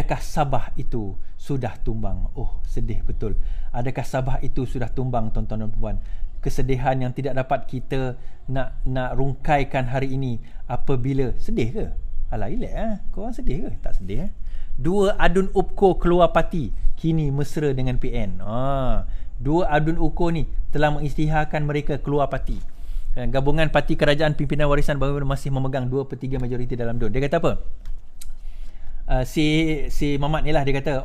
adakah Sabah itu sudah tumbang? Oh, sedih betul. Adakah Sabah itu sudah tumbang, tuan-tuan dan puan? Kesedihan yang tidak dapat kita nak rungkaikan hari ini apabila sedih ke? Alah, relax korang sedih ke? Tak sedih. Dua adun UPKO keluar parti, kini mesra dengan PN. Dua adun UPKO ni telah mengisytiharkan mereka keluar parti. Gabungan Parti Kerajaan Pimpinan Warisan baru masih memegang 2/3 majoriti dalam DUN. Dia kata apa? Si Mamat ni lah, dia kata,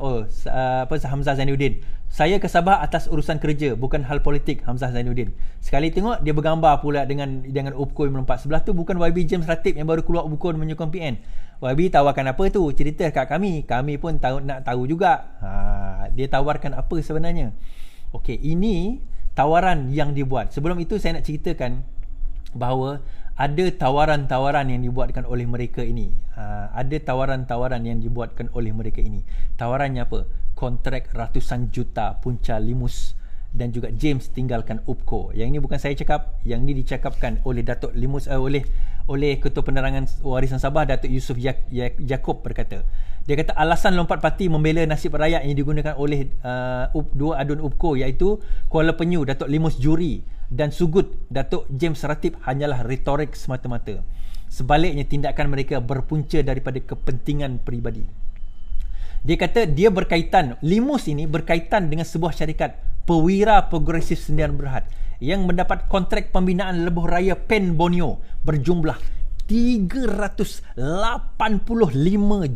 Hamzah Zainuddin, saya ke Sabah atas urusan kerja, bukan hal politik. Hamzah Zainuddin sekali tengok dia bergambar pula dengan UPKO yang melompat. Sebelah tu bukan YB James Ratib yang baru keluar UPKO menyokong PN. YB tawarkan apa tu? Cerita kat kami pun nak tahu juga. Dia tawarkan apa sebenarnya? Okey, ini tawaran yang dibuat. Sebelum itu saya nak ceritakan bahawa ada tawaran-tawaran yang dibuatkan oleh mereka ini. Ada tawaran-tawaran yang dibuatkan oleh mereka ini. Tawarannya apa? Kontrak ratusan juta Punca Limus dan juga James tinggalkan UPKO. Yang ini bukan saya cakap, yang ini dicakapkan oleh Datuk Limus, oleh Ketua Penerangan Warisan Sabah, Datuk Yusof Yaakob berkata. Dia kata alasan lompat parti membela nasib rakyat yang digunakan oleh dua adun UPKO iaitu Kuala Penyu Datuk Limus Juri dan Sugut Datuk James Ratib hanyalah retorik semata-mata. Sebaliknya tindakan mereka berpunca daripada kepentingan peribadi. Dia kata dia berkaitan, Limus ini berkaitan dengan sebuah syarikat Pewira Progresif Sdn Bhd yang mendapat kontrak pembinaan lebuh raya Pen Borneo berjumlah 385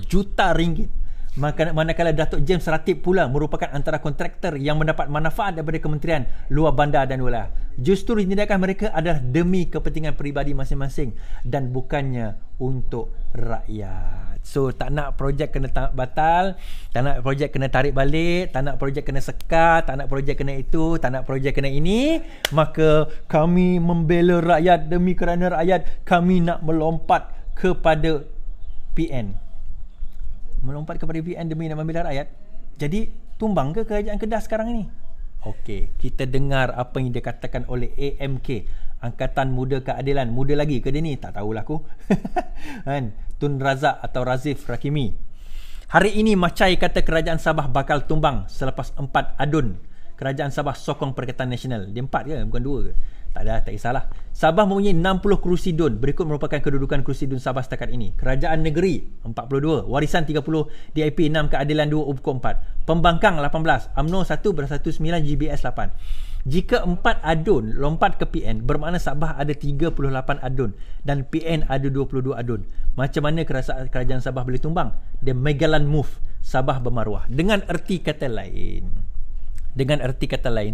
juta ringgit. Manakala Datuk James Ratib pula merupakan antara kontraktor yang mendapat manfaat daripada Kementerian Luar Bandar dan Wilayah. Justru tindakan mereka adalah demi kepentingan peribadi masing-masing dan bukannya untuk rakyat. So tak nak projek kena batal, tak nak projek kena tarik balik, tak nak projek kena sekat, tak nak projek kena itu, tak nak projek kena ini, maka kami membela rakyat demi kerana rakyat, kami nak melompat kepada PN. Melompat kepada PN demi nak membela rakyat. Jadi tumbang ke kerajaan Kedah sekarang ini? Okey, kita dengar apa yang dikatakan oleh AMK, Angkatan Muda Keadilan. Muda lagi ke dia ni? Tak tahulah aku. Kan? Tun Razak atau Razif Rakimi. Hari ini Macai kata kerajaan Sabah bakal tumbang selepas 4 adun. Kerajaan Sabah sokong Perikatan Nasional. Dia 4 ke? Bukan 2 ke? Tak ada, tak kisahlah. Sabah mempunyai 60 kerusi DUN. Berikut merupakan kedudukan kerusi DUN Sabah setakat ini. Kerajaan Negeri 42, Warisan 30, DIP 6, Keadilan 2, UPKO 4. Pembangkang 18, UMNO 1 bersatu 9, GBS 8. Jika 4 adun lompat ke PN, bermakna Sabah ada 38 adun dan PN ada 22 adun. Macam mana kerajaan Sabah boleh tumbang? The Megaland move, Sabah bermaruah. Dengan erti kata lain,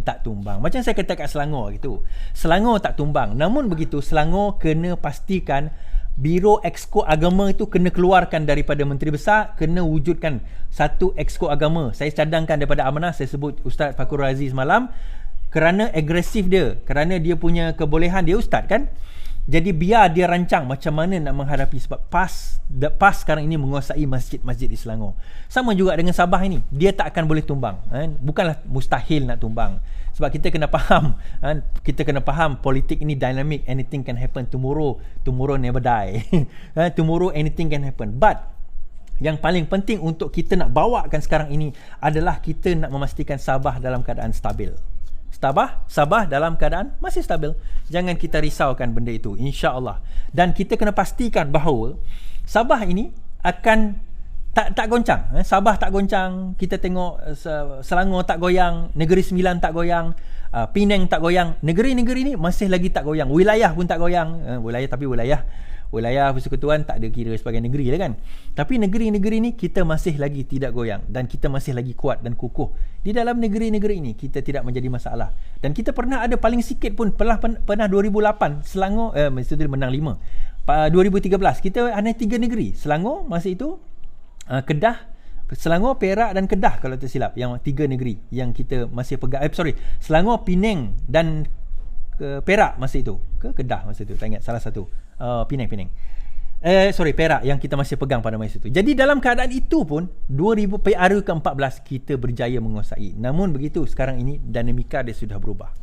tak tumbang. Macam saya kata kat Selangor gitu. Selangor tak tumbang. Namun begitu, Selangor kena pastikan Biro Exco Agama itu kena keluarkan daripada Menteri Besar, kena wujudkan satu Exco Agama. Saya cadangkan daripada amanah, saya sebut Ustaz Fakrul Razi semalam, kerana agresif dia, kerana dia punya kebolehan, dia ustaz kan. Jadi biar dia rancang macam mana nak menghadapi, sebab PAS sekarang ini menguasai masjid-masjid di Selangor. Sama juga dengan Sabah ini, dia tak akan boleh tumbang kan? Bukanlah mustahil nak tumbang, sebab kita kena faham kan? Kita kena faham politik ini dynamic, anything can happen. Tomorrow never die. Tomorrow anything can happen. But yang paling penting untuk kita nak bawakan sekarang ini adalah kita nak memastikan Sabah dalam keadaan stabil. Sabah dalam keadaan masih stabil. Jangan kita risaukan benda itu, insya-Allah. Dan kita kena pastikan bahawa Sabah ini akan tak goncang. Sabah tak goncang. Kita tengok Selangor tak goyang, Negeri Sembilan tak goyang, Penang tak goyang. Negeri-negeri ni masih lagi tak goyang. Wilayah pun tak goyang. Wilayah persekutuan tak ada kira sebagai negeri lah kan. Tapi negeri-negeri ni kita masih lagi tidak goyang dan kita masih lagi kuat dan kukuh. Di dalam negeri-negeri ini kita tidak menjadi masalah. Dan kita pernah ada paling sikit pun pernah 2008 Selangor masa itu dia menang 5. 2013 kita hanya 3 negeri. Selangor masa itu, Kedah, Selangor, Perak dan Kedah kalau tak silap, yang 3 negeri yang kita masih pegang. Selangor, Penang dan Perak masa itu ke Kedah masa itu, tak ingat, salah satu. Penang Perak yang kita masih pegang pada masa itu. Jadi dalam keadaan itu pun 2000 PRU ke-14 kita berjaya menguasai. Namun begitu sekarang ini dinamika dia sudah berubah.